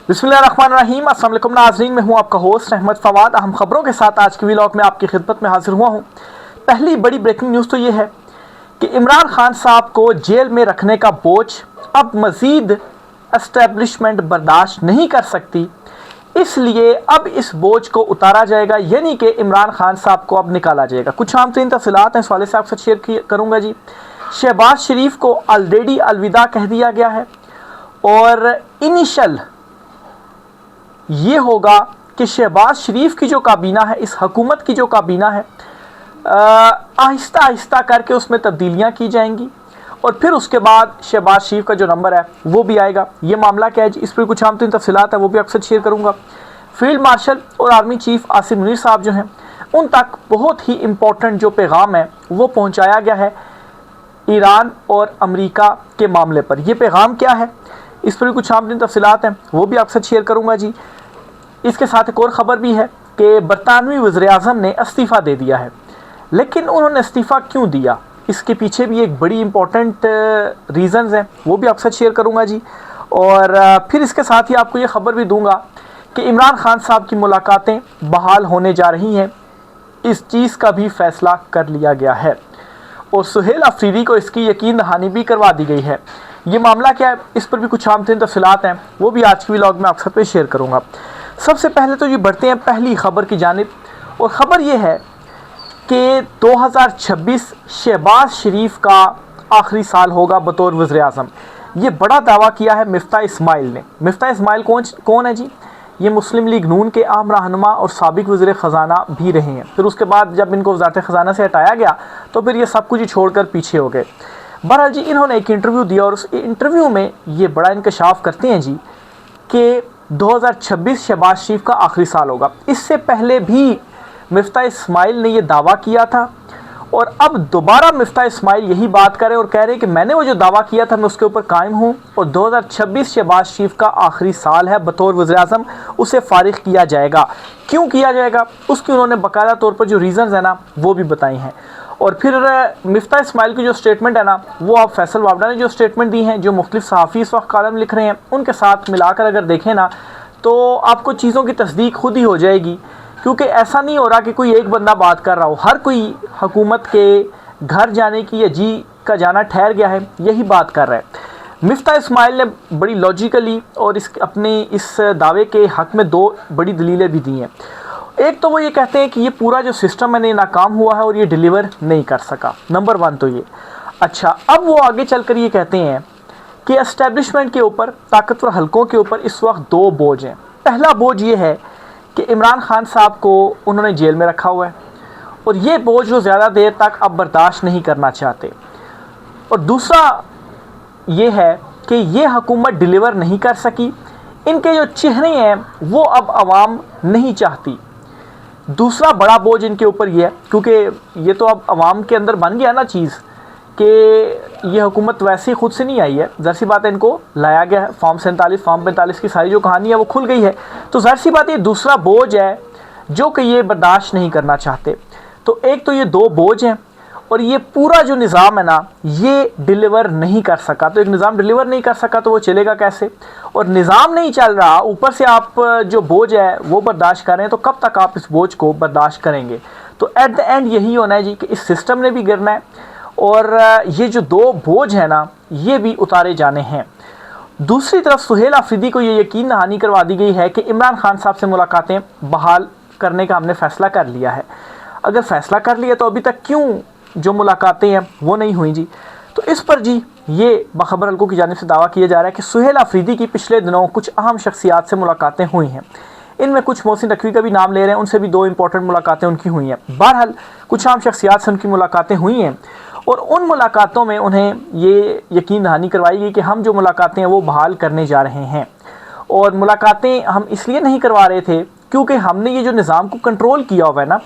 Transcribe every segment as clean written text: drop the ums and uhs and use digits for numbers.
बिस्मिल्लाहिर्रहमानिर्रहीम। अस्सलाम वालेकुम नाज़रीन, मैं हूं आपका होस्ट अहमद फवाद। अहम खबरों के साथ आज की व्लॉग में आपकी खिदमत में हाजिर हुआ हूं। पहली बड़ी ब्रेकिंग न्यूज़ तो ये है कि इमरान खान साहब को जेल में रखने का बोझ अब मज़ीद एस्टेब्लिशमेंट बर्दाश्त नहीं कर सकती, इसलिए अब इस बोझ को उतारा जाएगा, यानी कि इमरान खान साहब को अब निकाला जाएगा। कुछ आम तरीन तफसीलात हैं, इस वाले से आपसे शेयर करूँगा जी। शहबाज शरीफ को ऑलरेडी अलविदा कह दिया गया है और इनिशल ये होगा कि शहबाज शरीफ की जो काबीना है, इस हुकूमत की जो काबीना है, आहिस्ता आहिस्ता करके उसमें तब्दीलियां की जाएंगी और फिर उसके बाद शहबाज शरीफ का जो नंबर है वो भी आएगा। ये मामला क्या है जी, इस पर कुछ आम तरीन तफसीलात है, वो भी आपसे शेयर करूँगा। फील्ड मार्शल और आर्मी चीफ आसिम मुनीर साहब जो हैं, उन तक बहुत ही इम्पोर्टेंट जो पैगाम है वो पहुँचाया गया है ईरान और अमेरिका के मामले पर। यह पैगाम क्या है, इस पर भी कुछ आम तरीन तफसीलात हैं, वो भी आपसे शेयर करूँगा जी। इसके साथ एक और ख़बर भी है कि बरतानवी वज़ीर-ए-आज़म ने इस्तीफ़ा दे दिया है, लेकिन उन्होंने इस्तीफ़ा क्यों दिया, इसके पीछे भी एक बड़ी इंपॉर्टेंट रीज़न्स हैं, वो भी आपसे शेयर करूंगा जी। और फिर इसके साथ ही आपको ये ख़बर भी दूंगा कि इमरान खान साहब की मुलाकातें बहाल होने जा रही हैं, इस चीज़ का भी फ़ैसला कर लिया गया है और सुहेल अफरीदी को इसकी यकीन दहानी भी करवा दी गई है। ये मामला क्या है, इस पर भी कुछ आम तरीन तफसीलात हैं, वो भी आज की व्लॉग में आपके साथ शेयर करूँगा। सबसे पहले तो ये बढ़ते हैं पहली खबर की जानिब, और ख़बर ये है कि 2026 शहबाज शरीफ का आखिरी साल होगा बतौर वज़ीर-ए-आज़म। ये बड़ा दावा किया है मिफ्ता इस्माइल ने। मिफ्ता इस्माइल कौन है जी? ये मुस्लिम लीग नून के आम रहनुमा और साबिक वज़ीर ख़जाना भी रहे हैं। फिर उसके बाद जब इनको वज़ारत ख़जाना से हटाया गया तो फिर ये सब कुछ ही छोड़कर पीछे हो गए। बहरहाल जी, इन्होंने एक इंटरव्यू दिया और उस इंटरव्यू में ये बड़ा इंकशाफ करते हैं जी कि 2026 शहबाज शरीफ का आखिरी साल होगा। इससे पहले भी मिफ्ता इस्माइल ने यह दावा किया था और अब दोबारा मिफ्ता इस्माइल यही बात करें और कह रहे हैं कि मैंने वो जो दावा किया था मैं उसके ऊपर कायम हूँ और 2026 शहबाज शरीफ का आखिरी साल है बतौर वज़ीर-ए-आज़म, उसे फ़ारिग किया जाएगा। क्यों किया जाएगा, उसकी उन्होंने बाकायदा तौर पर जो रीज़न्स हैं ना वो भी बताई हैं। और फिर मिफ्ता इस्माइल की जो स्टेटमेंट है ना, वो आप फैसल वावड़ा ने जो स्टेटमेंट दी हैं, जो मुख्तलिफ सहाफ़ी इस वक्त कॉलम लिख रहे हैं, उनके साथ मिलाकर अगर देखें ना तो आपको चीज़ों की तस्दीक खुद ही हो जाएगी। क्योंकि ऐसा नहीं हो रहा कि कोई एक बंदा बात कर रहा हो, हर कोई हुकूमत के घर जाने की या जी का जाना ठहर गया है, यही बात कर रहा है। मिफ्ता इस्माइल ने बड़ी लॉजिकली और अपने इस दावे के हक़ में दो बड़ी दलीलें भी दी हैं। एक तो वो ये कहते हैं कि ये पूरा जो सिस्टम है नाकाम हुआ है और ये डिलीवर नहीं कर सका, नंबर वन तो ये। अच्छा, अब वो आगे चलकर ये कहते हैं कि एस्टेब्लिशमेंट के ऊपर, ताकतवर हलकों के ऊपर इस वक्त दो बोझ हैं। पहला बोझ ये है कि इमरान खान साहब को उन्होंने जेल में रखा हुआ है और ये बोझ वो ज़्यादा देर तक अब बर्दाश्त नहीं करना चाहते, और दूसरा ये है कि ये हुकूमत डिलीवर नहीं कर सकी, इनके जो चेहरे हैं वो अब आवाम नहीं चाहती। दूसरा बड़ा बोझ इनके ऊपर ये है, क्योंकि ये तो अब आवाम के अंदर बन गया ना चीज़ कि ये हुकूमत वैसे ही खुद से नहीं आई है, ज़ाहिर सी बात है इनको लाया गया है। फॉर्म 47 फॉर्म 45 की सारी जो कहानी है वो खुल गई है, तो ज़ाहिर सी बात ये दूसरा बोझ है जो कि ये बर्दाश्त नहीं करना चाहते। तो एक तो ये दो बोझ हैं और ये पूरा जो निज़ाम है ना ये डिलीवर नहीं कर सका। तो एक निज़ाम डिलीवर नहीं कर सका तो वो चलेगा कैसे, और निज़ाम नहीं चल रहा, ऊपर से आप जो बोझ है वो बर्दाश्त कर रहे हैं, तो कब तक आप इस बोझ को बर्दाश्त करेंगे। तो एट द एंड यही होना है जी कि इस सिस्टम ने भी गिरना है और ये जो दो बोझ है ना ये भी उतारे जाने हैं। दूसरी तरफ सुहेल अफरीदी को ये यकीन दहानी करवा दी गई है कि इमरान खान साहब से मुलाकातें बहाल करने का हमने फ़ैसला कर लिया है। अगर फ़ैसला कर लिया तो अभी तक क्यों जो मुलाकातें हैं वो नहीं हुई जी। तो इस पर जी ये बाखबर हल्कों की जानिब से दावा किया जा रहा है कि सुहेल अफरीदी की पिछले दिनों कुछ अहम शख्सियात से मुलाकातें हुई हैं। इनमें कुछ मोहसिन नकवी का भी नाम ले रहे हैं, उनसे भी दो इंपॉर्टेंट मुलाकातें उनकी हुई हैं। बहरहाल कुछ आम शख्सियात से उनकी मुलाकातें हुई हैं और उन मुलाकातों में उन्हें ये यकीन दहानी करवाई गई कि हम जो मुलाकातें हैं वो बहाल करने जा रहे हैं। और मुलाकातें हम इसलिए नहीं करवा रहे थे क्योंकि हमने ये जो निज़ाम को कंट्रोल किया हुआ है ना,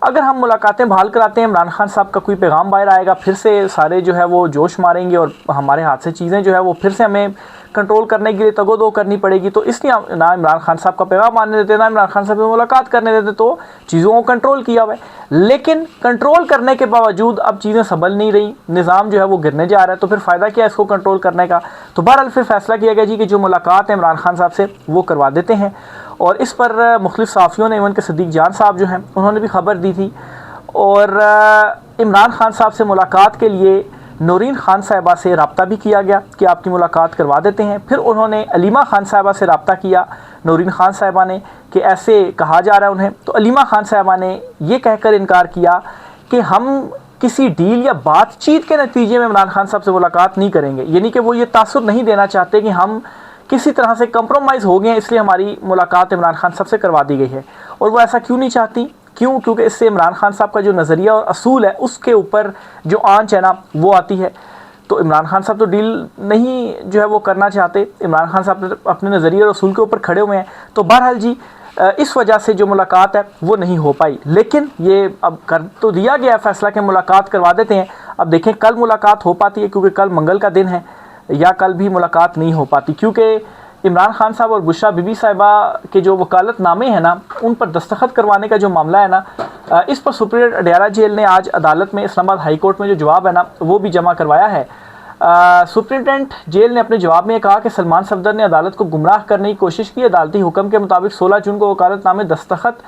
अगर हम मुलाकातें बहाल कराते हैं, इमरान खान साहब का कोई पैगाम बाहर आएगा, फिर से सारे जो है वो जोश मारेंगे और हमारे हाथ से चीज़ें जो है वो फिर से हमें कंट्रोल करने के लिए तगोदो करनी पड़ेगी। तो इसलिए ना इमरान खान साहब का पैगाम आने देते, ना इमरान खान साहब से मुलाकात करने देते, तो चीज़ों को कंट्रोल किया हुआ है। लेकिन कंट्रोल करने के बावजूद अब चीज़ें संभल नहीं रही, निज़ाम जो है वो गिरने जा रहा है, तो फिर फ़ायदा क्या है इसको कंट्रोल करने का। तो बहरहाल फिर फैसला किया गया जी कि जो मुलाकात है इमरान खान साहब से वो करवा देते हैं। और इस पर मुख्तलिफ सहाफ़ियों ने, इवन के सदीक जान साहब जो हैं उन्होंने भी खबर दी थी। और इमरान खान साहब से मुलाकात के लिए नूरीन खान साहिबा से रब्ता भी किया गया कि आपकी मुलाकात करवा देते हैं। फिर उन्होंने अलीमा खान साहिबा से रब्ता किया नूरीन खान साहिबा ने कि ऐसे कहा जा रहा है उन्हें। तो अलीमा खान साहिबा ने ये कहकर इनकार किया कि हम किसी डील या बातचीत के नतीजे में इमरान खान साहब से मुलाकात नहीं करेंगे, यानी कि वो ये तासुर नहीं देना चाहते कि हम किसी तरह से कंप्रोमाइज़ हो गए हैं, इसलिए हमारी मुलाकात इमरान खान साहब से करवा दी गई है। और वो ऐसा क्यों नहीं चाहती, क्यों? क्योंकि इससे इमरान खान साहब का जो नज़रिया और असूल है उसके ऊपर जो आंच है ना वो आती है। तो इमरान खान साहब तो डील नहीं जो है वो करना चाहते, इमरान खान साहब अपने नज़रिए और असूल के ऊपर खड़े हुए हैं। तो बहरहाल जी इस वजह से जो मुलाकात है वो नहीं हो पाई। लेकिन ये अब कर तो दिया गया फैसला कि मुलाकात करवा देते हैं। अब देखें कल मुलाकात हो पाती है, क्योंकि कल मंगल का दिन है, या कल भी मुलाकात नहीं हो पाती, क्योंकि इमरान खान साहब और बुशरा बीबी साहिबा के जो वकालतनामे हैं ना उन पर दस्तखत करवाने का जो मामला है ना, इस पर सुप्रीडेंट अडयाला जेल ने आज अदालत में, इस्लामाबाद हाई कोर्ट में जो जवाब है ना वो भी जमा करवाया है। सुप्रीडेंट जेल ने अपने जवाब में कहा कि सलमान सफदर ने अदालत को गुमराह करने की कोशिश की। अदालती हुक्म के मुताबिक 16 जून को वकालतनामे दस्तखत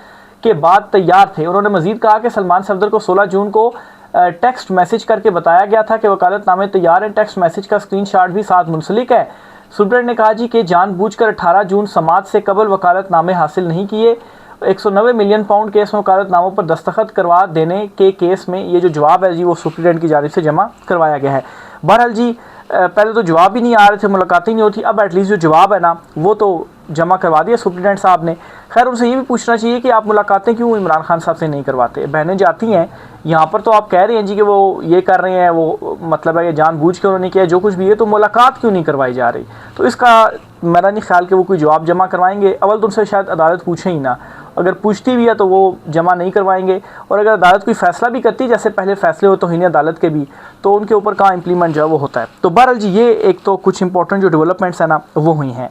के बाद तैयार थे। उन्होंने मजीद कहा कि सलमान सफदर को 16 जून को टेक्स्ट मैसेज करके बताया गया था कि वकालतनामे तैयार हैं। टेक्स्ट मैसेज का स्क्रीनशॉट भी साथ मुंसलिक है। सुप्रीडेंट ने कहा जी कि जानबूझकर 18 जून समाज से कबल वकालतनामे हासिल नहीं किए। 190 मिलियन पाउंड केस में वकालतनामों पर दस्तखत करवा देने के केस में ये जो जवाब है जी वो सुप्रीडेंट की जानिब से जमा करवाया गया है। बहरहाल जी पहले तो जवाब ही नहीं आ रहे थे, मुलाकातें नहीं होती, अब एटलीस्ट जो जवाब है ना वो तो जमा करवा दिया सुप्रीडेंट साहब ने। खैर उनसे ये भी पूछना चाहिए कि आप मुलाकातें क्यों इमरान खान साहब से नहीं करवाते? बहनें जाती हैं यहाँ पर, तो आप कह रहे हैं जी कि वो ये कर रहे हैं, वो मतलब है कि जानबूझ के उन्होंने किया जो कुछ भी है, तो मुलाकात क्यों नहीं करवाई जा रही? तो इसका मेरा नहीं ख्याल कि वो कोई जवाब जमा करवाएंगे। अव्वल तो उनसे शायद अदालत पूछे ही ना, अगर पूछती भी है तो वो जमा नहीं करवाएंगे। और अगर अदालत कोई फ़ैसला भी करती है, जैसे पहले फ़ैसले हो तौहीन अदालत के भी, तो उनके ऊपर कहाँ इम्प्लीमेंट जो है वो होता है। तो बहरहाल जी ये एक तो कुछ इंपॉर्टेंट जो डेवलपमेंट्स हैं ना वो हुई हैं।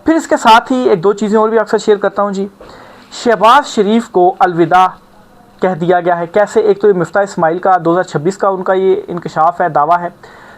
फिर इसके साथ ही एक दो चीज़ें और भी अक्सर शेयर करता हूँ जी। शहबाज शरीफ को अलविदा कह दिया गया है। कैसे? एक तो ये मिफ्ता इस्माइल का 2026 का उनका ये इंकशाफ है, दावा है।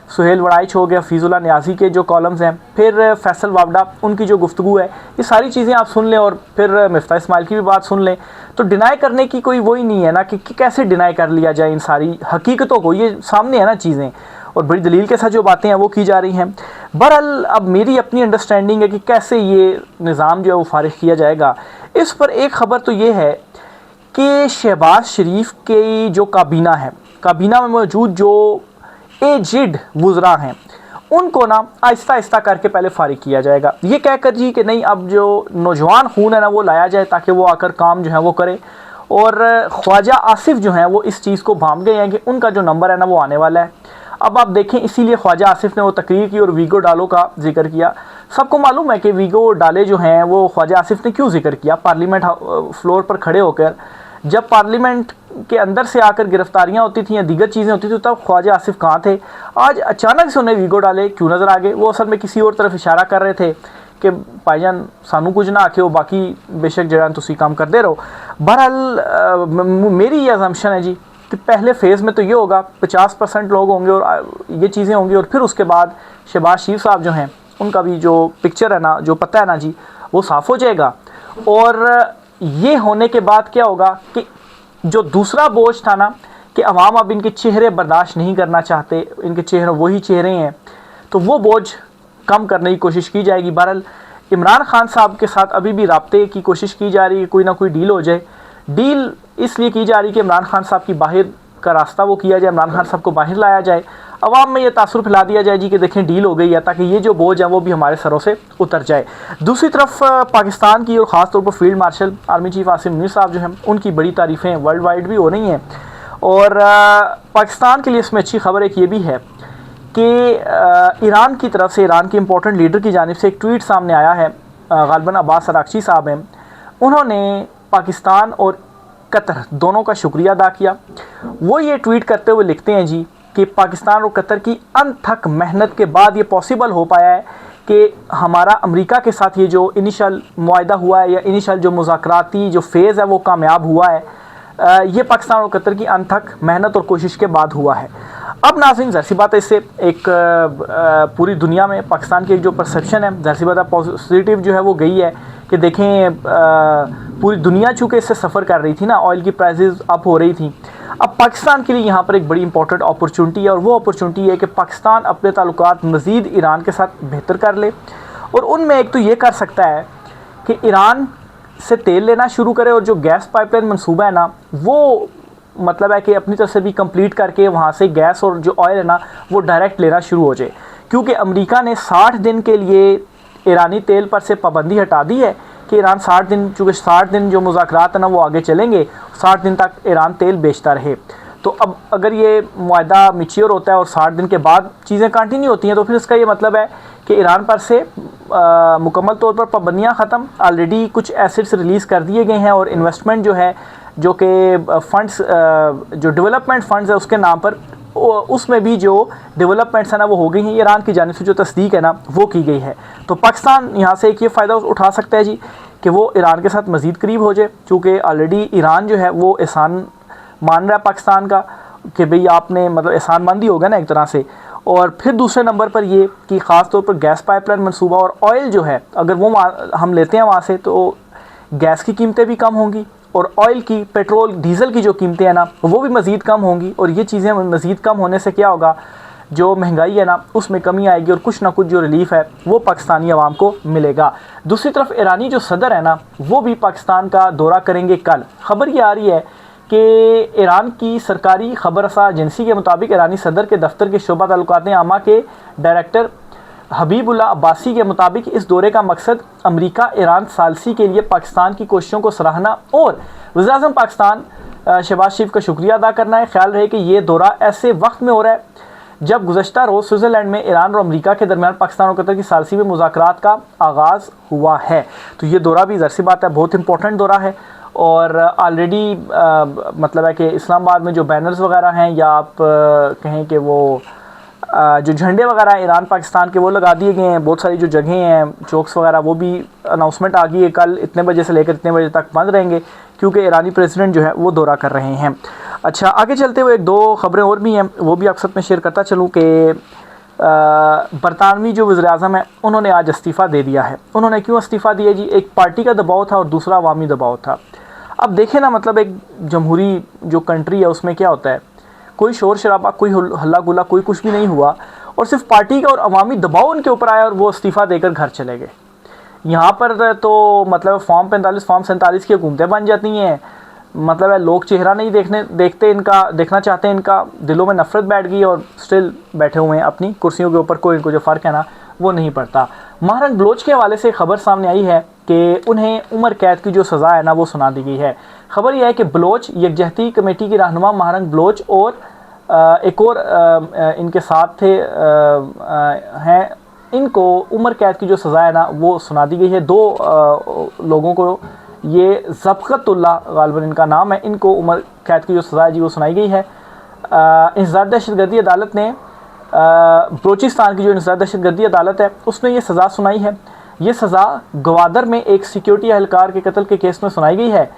सुहेल वड़ाइच हो गया, फीजुल्ला न्याजी के जो कॉलम्स हैं, फिर फैसल वावडा उनकी जो गुफ्तगू है, ये सारी चीज़ें आप सुन लें और फिर मिफ्ता इस्माइल की भी बात सुन लें, तो डिनाई करने की कोई वही नहीं है ना कि कैसे डिनाई कर लिया जाए इन सारी हकीकतों को। ये सामने है ना चीज़ें, और बड़ी दलील के साथ जो बातें हैं वो की जा रही हैं। बहरहाल अब मेरी अपनी अंडरस्टैंडिंग है कि कैसे ये निज़ाम जो है वो फारिग किया जाएगा। इस पर एक ख़बर तो ये है कि शहबाज शरीफ की जो काबीना है, काबीना में मौजूद जो एजिड वुज़रा हैं उनको ना आहिस्ता आहिस्ता करके पहले फारिग किया जाएगा। ये कहकर जी कि नहीं अब जो नौजवान खून है ना वो लाया जाए ताकि वो आकर काम जो है वो करे। और ख्वाजा आसिफ जो हैं वो इस चीज़ को भांप गए हैं कि उनका जो नंबर है ना वो आने वाला है। अब आप देखें, इसीलिए ख्वाजा आसिफ ने वो तकरीर की और वीगो डालो का जिक्र किया। सबको मालूम है कि वीगो डाले जो हैं वो ख्वाजा आसिफ ने क्यों जिक्र किया। पार्लियामेंट फ्लोर पर खड़े होकर, जब पार्लियामेंट के अंदर से आकर गिरफ्तारियां होती थी या दीगर चीज़ें होती थी, तब ख्वाजा आसिफ कहाँ थे? आज अचानक से उन्हें वीगो डाले क्यों नज़र आ गए? वो असल में किसी और तरफ इशारा कर रहे थे कि भाईजान सानू कुछ ना आखे, वो बाकी बेशक जरा तुसी काम करते रहो। बहरहाल मेरी ये असम्पशन है जी कि पहले फ़ेज़ में तो ये होगा 50% लोग होंगे और ये चीज़ें होंगी, और फिर उसके बाद शहबाज शरीफ साहब जो हैं उनका भी जो पिक्चर है ना, जो पता है ना जी, वो साफ़ हो जाएगा। और ये होने के बाद क्या होगा कि जो दूसरा बोझ था ना कि अवाम अब इनके चेहरे बर्दाश्त नहीं करना चाहते, इनके चेहरे वही चेहरे हैं, तो वो बोझ कम करने की कोशिश की जाएगी। बहरहाल इमरान खान साहब के साथ अभी भी राब्ते की कोशिश की जा रही है, कोई ना कोई डील हो जाए। डील इसलिए की जा रही है कि इमरान खान साहब की बाहर का रास्ता वो किया जाए, इमरान खान साहब को बाहर लाया जाए, अवाम में ये तासुर फैला दिया जाए जी कि देखें डील हो गई है, ताकि ये जो बोझ है वो भी हमारे सरों से उतर जाए। दूसरी तरफ पाकिस्तान की और ख़ास तौर पर field marshal army chief Asim Munir साहब जो हैं उनकी बड़ी तारीफ़ें वर्ल्ड वाइड भी हो रही हैं। और पाकिस्तान के लिए इसमें अच्छी खबर एक ये भी है कि ईरान की तरफ से, ईरान के इंपॉर्टेंट लीडर की जानिब से एक ट्वीट सामने आया है। गालिबन अब्बास अरागची साहब हैं, उन्होंने पाकिस्तान और कतर दोनों का शुक्रिया अदा किया। वो ये ट्वीट करते हुए लिखते हैं जी कि पाकिस्तान और कतर की अनथक मेहनत के बाद ये पॉसिबल हो पाया है कि हमारा अमेरिका के साथ ये जो इनिशियल मुआहदा हुआ है या इनिशियल जो मुज़ाकराती जो फेज़ है वो कामयाब हुआ है। ये पाकिस्तान और कतर की अनथक मेहनत और कोशिश के बाद हुआ है। अब नाज़रीन ज़ाहिर सी बात है इससे एक पूरी दुनिया में पाकिस्तान की एक जो परसेप्शन है ज़ाहिर सी बात है पॉजिटिव जो है वो गई है कि देखें पूरी दुनिया चूँकि इससे सफ़र कर रही थी ना, ऑयल की प्राइसेस अप हो रही थी। अब पाकिस्तान के लिए यहाँ पर एक बड़ी इंपॉर्टेंट अपॉर्चुनिटी है और वो अपॉर्चुनिटी है कि पाकिस्तान अपने ताल्लुकात मज़ीद ईरान के साथ बेहतर कर ले। और उनमें एक तो ये कर सकता है कि ईरान से तेल लेना शुरू करे और जो गैस पाइपलाइन मंसूबा है ना वो मतलब है कि अपनी तरफ से भी कंप्लीट करके वहाँ से गैस और जो ऑयल है ना वो डायरेक्ट लेना शुरू हो जाए। क्योंकि अमेरिका ने 60 दिन के लिए ईरानी तेल पर से पाबंदी हटा दी है कि ईरान 60 दिन, चूँकि 60 दिन जो मुज़ाकरात है ना वो आगे चलेंगे, 60 दिन तक ईरान तेल बेचता रहे। तो अब अगर ये मुआहदा मैच्योर होता है और 60 दिन के बाद चीज़ें कंटिन्यू होती हैं तो फिर इसका ये मतलब है कि ईरान पर से मुकम्मल तौर पर पाबंदियाँ ख़त्म। ऑलरेडी कुछ एसेट्स रिलीज़ कर दिए गए हैं और इन्वेस्टमेंट जो है जो कि फंड्स जो डेवलपमेंट फंड्स है उसके नाम पर उसमें भी जो डेवलपमेंट्स है ना वो हो गई हैं। ईरान की जानिब से जो तस्दीक है ना वो की गई है। तो पाकिस्तान यहाँ से एक ये फ़ायदा उठा सकता है जी कि वो ईरान के साथ मज़ीद करीब हो जाए, चूँकि ऑलरेडी ईरान जो है वो एहसान मान रहा है पाकिस्तान का कि भाई आपने मतलब एहसानमंदी होगा ना एक तरह से। और फिर दूसरे नंबर पर ये कि ख़ास तौर पर गैस पाइपलाइन मंसूबा और ऑयल जो है अगर वो हम लेते हैं वहाँ से तो गैस की कीमतें भी कम होंगी और ऑयल की, पेट्रोल डीज़ल की जो कीमतें हैं ना वो भी मज़ीद कम होंगी। और ये चीज़ें मज़ीद कम होने से क्या होगा, जो महंगाई है ना उसमें कमी आएगी और कुछ ना कुछ जो रिलीफ़ है वो पाकिस्तानी अवाम को मिलेगा। दूसरी तरफ ईरानी जो सदर है ना वो भी पाकिस्तान का दौरा करेंगे कल। ख़बर ये आ रही है कि ईरान की सरकारी खबरसा एजेंसी के मुताबिक ईरानी सदर के दफ्तर के शोबा ताल्लुकात आमा के डायरेक्टर हबीबुल्लाह अब्बासी के मुताबिक इस दौरे का मकसद अमेरिका ईरान सालसी के लिए पाकिस्तान की कोशिशों को सराहना और वज़ीर-ए-आज़म पाकिस्तान शहबाज शरीफ का शुक्रिया अदा करना है। ख्याल रहे कि ये दौरा ऐसे वक्त में हो रहा है जब गुज़श्ता रोज़ स्विट्ज़रलैंड में ईरान और अमेरिका के दरमियान पाकिस्तान और कतर की सालसी में मुज़ाकरात का आगाज़ हुआ है। तो ये दौरा भी ज़ाहिर सी बात है बहुत इंपॉर्टेंट दौरा है। और ऑलरेडी मतलब है कि इस्लामाबाद में जो बैनर्स वगैरह हैं या आप कहें कि वो जो झंडे वगैरह ईरान पाकिस्तान के वो लगा दिए गए हैं। बहुत सारी जो जगहें हैं चौक्स वगैरह वो भी अनाउंसमेंट आ गई है कल इतने बजे से लेकर इतने बजे तक बंद रहेंगे क्योंकि ईरानी प्रेसिडेंट जो है वो दौरा कर रहे हैं। अच्छा, आगे चलते हुए एक दो ख़बरें और भी हैं वो भी आप सब में शेयर करता चलूँ कि बरतानवी जो वज़ीर-ए-आज़म है उन्होंने आज इस्तीफ़ा दे दिया है। उन्होंने क्यों इस्तीफ़ा दिया जी, एक पार्टी का दबाव था और दूसरा अवामी दबाव था। अब देखें ना, मतलब एक जमहूरी जो कंट्री है उसमें क्या होता है, कोई शोर शराबा, कोई हल्ला गुल्ला, कोई कुछ भी नहीं हुआ और सिर्फ पार्टी का और अवामी दबाव उनके ऊपर आया और वो इस्तीफ़ा देकर घर चले गए। यहाँ पर तो मतलब फॉर्म 45 फॉर्म 47 की हुकूमतें बन जाती हैं। मतलब है लोग चेहरा नहीं देखते इनका, देखना चाहते हैं इनका, दिलों में नफ़रत बैठ गई और स्टिल बैठे हुए हैं अपनी कुर्सियों के ऊपर। कोई इनको जो फ़र्क है ना वो नहीं पड़ता। महारंग बलोच के हवाले से खबर सामने आई है कि उन्हें उम्र कैद की जो सज़ा है ना वो सुना दी गई है। खबर यह है कि बलोच यकजहती कमेटी की रहनुमा महारंग बलोच और एक और इनके साथ थे हैं, इनको उम्र कैद की जो सज़ा है ना वो सुना दी गई है। दो लोगों को, ये ज़फ़क़तुल्लाह गालिबन इनका नाम है, इनको उम्र कैद की जो सज़ा है जी वो सुनाई गई है। इंसदाद दहशतगर्दी अदालत ने बलोचिस्तान की जो इंसदाद दहशतगर्दी अदालत है उसने ये सज़ा सुनाई है। ये सज़ा गवादर में एक सिक्योरिटी एहलकार के कत्ल के केस में सुनाई गई है।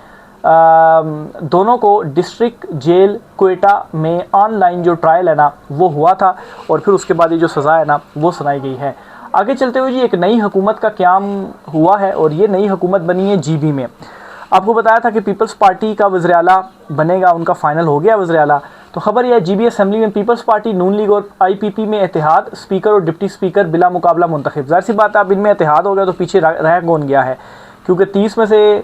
दोनों को डिस्ट्रिक्ट जेल कोयटा में ऑनलाइन जो ट्रायल है ना वो हुआ था और फिर उसके बाद ये जो सज़ा है ना वो सुनाई गई है। आगे चलते हुए जी एक नई हुकूमत का क़याम हुआ है और ये नई हुकूमत बनी है जीबी में। आपको बताया था कि पीपल्स पार्टी का वज़ीर आला बनेगा, उनका फ़ाइनल हो गया वज़ीर आला। तो खबर यह है जीबी असेंबली में पीपल्स पार्टी, नून लीग और आईपीपी में इत्तेहाद, स्पीकर और डिप्टी स्पीकर बिला मुकाबला मुंतखब। ज़ाहिर सी बात है अब इनमें इत्तेहाद हो गया तो पीछे रह कौन गया है, क्योंकि 30 में से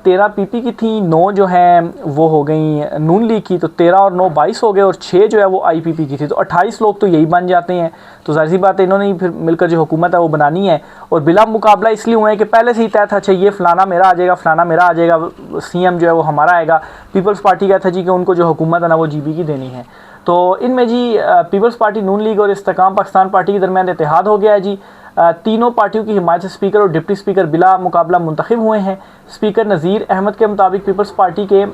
13 पीपी की थी, 9 जो हैं वो हो गई नून लीग की, तो 13 और 9 22 हो गए और 6 जो है वो आईपीपी की थी, तो 28 लोग तो यही बन जाते हैं। तो ज़ाहिर सी बात है इन्होंने ही फिर मिलकर जो हुकूमत है वो बनानी है। और बिला मुकाबला इसलिए हुए हैं कि पहले से ही तय था अच्छा ये फ़लाना मेरा आ जाएगा, फ़लाना मेरा आ जाएगा, सीएम जो है वो हमारा आएगा। पीपल्स पार्टी का था जी कि उनको जो हुकूमत है ना वो जीबी की देनी है। तो इनमें जी पीपल्स पार्टी, नून लीग और इस्तेकाम पाकिस्तान पार्टी के दरमियान इत्तेहाद हो गया है जी। तीनों पार्टियों की हिमायत से स्पीकर और डिप्टी स्पीकर बिला मुकाबला मुंतखब हुए हैं। स्पीकर नज़ीर अहमद के मुताबिक पीपल्स पार्टी के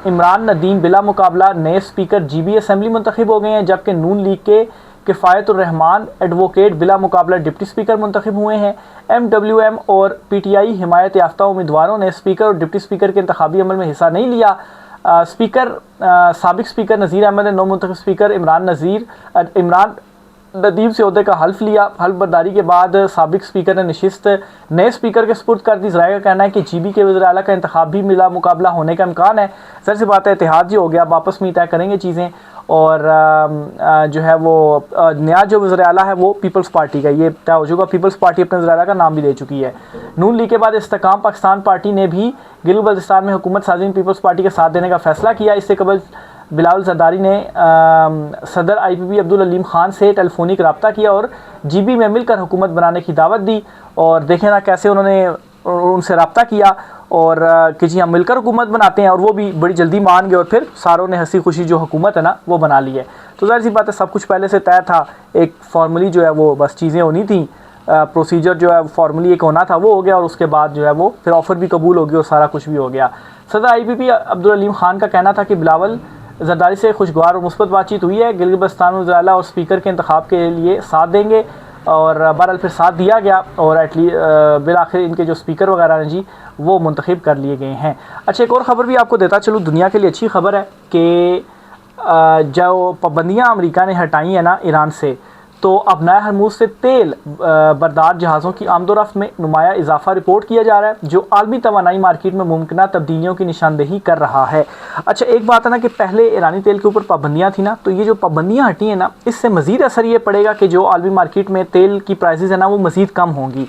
इमरान नदीम बिला मुकाबला नए स्पीकर GB असम्बली मुंतखब हो गए हैं, जबकि नून लीग के किफ़ायतुर रहमान एडवोकेट बिला मुकाबला डिप्टी स्पीकर मुंतखब हुए हैं। MWM और PTI हिमायत याफ्ता उम्मीदवारों ने स्पीकर और डिप्टी स्पीकर के इंतखाबी अमल में हिस्सा नहीं लिया। साबिक स्पीकर नज़ीर अहमद ने नौ मुंतखब स्पीकर इमरान नदीम से ओहदे का हल्फ लिया। हल्फ बर्दारी के बाद साबिक स्पीकर ने नशिस्त नए स्पीकर के सुपुर्द कर दी। ज़राए का कहना है कि GB के वज़ीर आला का इंतखाब भी मिला मुकाबला होने का इम्कान है। ज़ाहिर सी बात है, इत्तेहाद जी हो गया, आपस में तय करेंगे चीज़ें, और जो है वो नया जो वज़ीर आला है वो पीपल्स पार्टी का ये तय हो चुका। पीपल्स पार्टी अपने वज़ीर आला का नाम भी दे चुकी है। नून लीग के बाद इस्तेकाम पाकिस्तान पार्टी ने भी गिलगित बल्तिस्तान में हुकूमत साजी में पीपल्स पार्टी के साथ देने का फैसला किया। इससे कबल बिलावल जरदारी ने सदर IPP अब्दुल अलीम खान से टेलीफोनिक रब्ता किया और GB में मिलकर हुकूमत बनाने की दावत दी। और देखें ना कैसे उन्होंने उनसे रब्ता किया और कि जी हम मिलकर हुकूमत बनाते हैं, और वो भी बड़ी जल्दी मान गए और फिर सारों ने हंसी खुशी जो हुकूमत है ना वो बना ली है। तो ज़ाहिर सी बात है, सब कुछ पहले से तय था, एक फॉर्मली जो है वो बस चीज़ें होनी थी, प्रोसीजर जो है फॉर्मली एक होना था वो हो गया, और उसके बाद जो है वो फिर ऑफ़र भी कबूल हो गया और सारा कुछ भी हो गया। सदर IPP अब्दुल अलीम खान का कहना था कि बिलावल जरदारी से खुशगवार और मुस्बत बातचीत हुई है, गिलगित बल्तिस्तान में वज़ीर आला और स्पीकर के इंतखाब के लिए साथ देंगे, और बहरहाल फिर साथ दिया गया, और बिल आखिर इनके जो स्पीकर वगैरह हैं जी वो मुंतखब कर लिए गए हैं। अच्छा, एक और ख़बर भी आपको देता चलूँ, दुनिया के लिए अच्छी खबर है कि जो पाबंदियाँ अमेरिका ने हटाई हैं ना ईरान से, तो अब नया हरमुज़ से तेल बरदार जहाज़ों की आमदोरफ्त में नुमाया इजाफा रिपोर्ट किया जा रहा है, जो आलमी तवानाई मार्केट में मुमकिन तब्दीलियों की निशानदेही कर रहा है। अच्छा, एक बात है ना कि पहले ईरानी तेल के ऊपर पाबंदियाँ थी ना, तो ये जो पाबंदियाँ हटी हैं ना, इससे मज़ीद असर ये पड़ेगा कि जो आलमी मार्केट में तेल की प्राइसेस है ना वो मज़ीद कम होंगी।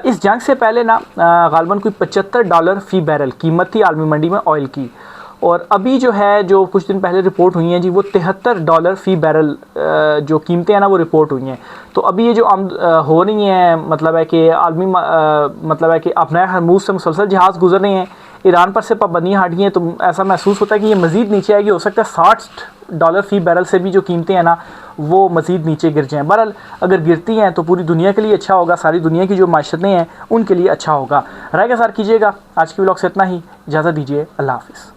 इस जंग से पहले ना गालबन कोई $75 फ़ी बैरल कीमत थी आलमी मंडी में ऑयल की, और अभी जो है जो कुछ दिन पहले रिपोर्ट हुई हैं जी वो $73 फ़ी बैरल जो कीमतें हैं ना वो रिपोर्ट हुई हैं। तो अभी ये जो हो रही हैं, मतलब है कि आलमी मतलब है कि अपना हरमुज़ से मुसलसल जहाज़ गुजर रहे हैं, ईरान पर से पाबंदियाँ हटी हैं, तो ऐसा महसूस होता है कि ये मज़ीद नीचे आएगी। हो सकता है $60 फ़ी बैरल से भी जो कीमतें हैं ना वो मज़ीद नीचे गिर जाएँ। बहरहाल अगर गिरती हैं तो पूरी दुनिया के लिए अच्छा होगा, सारी दुनिया की जो माशरतें हैं उनके लिए अच्छा होगा। राय का सार कीजिएगा। आज की व्लॉग से इतना ही, इजाज़त दीजिए, अल्लाह हाफ़िज़।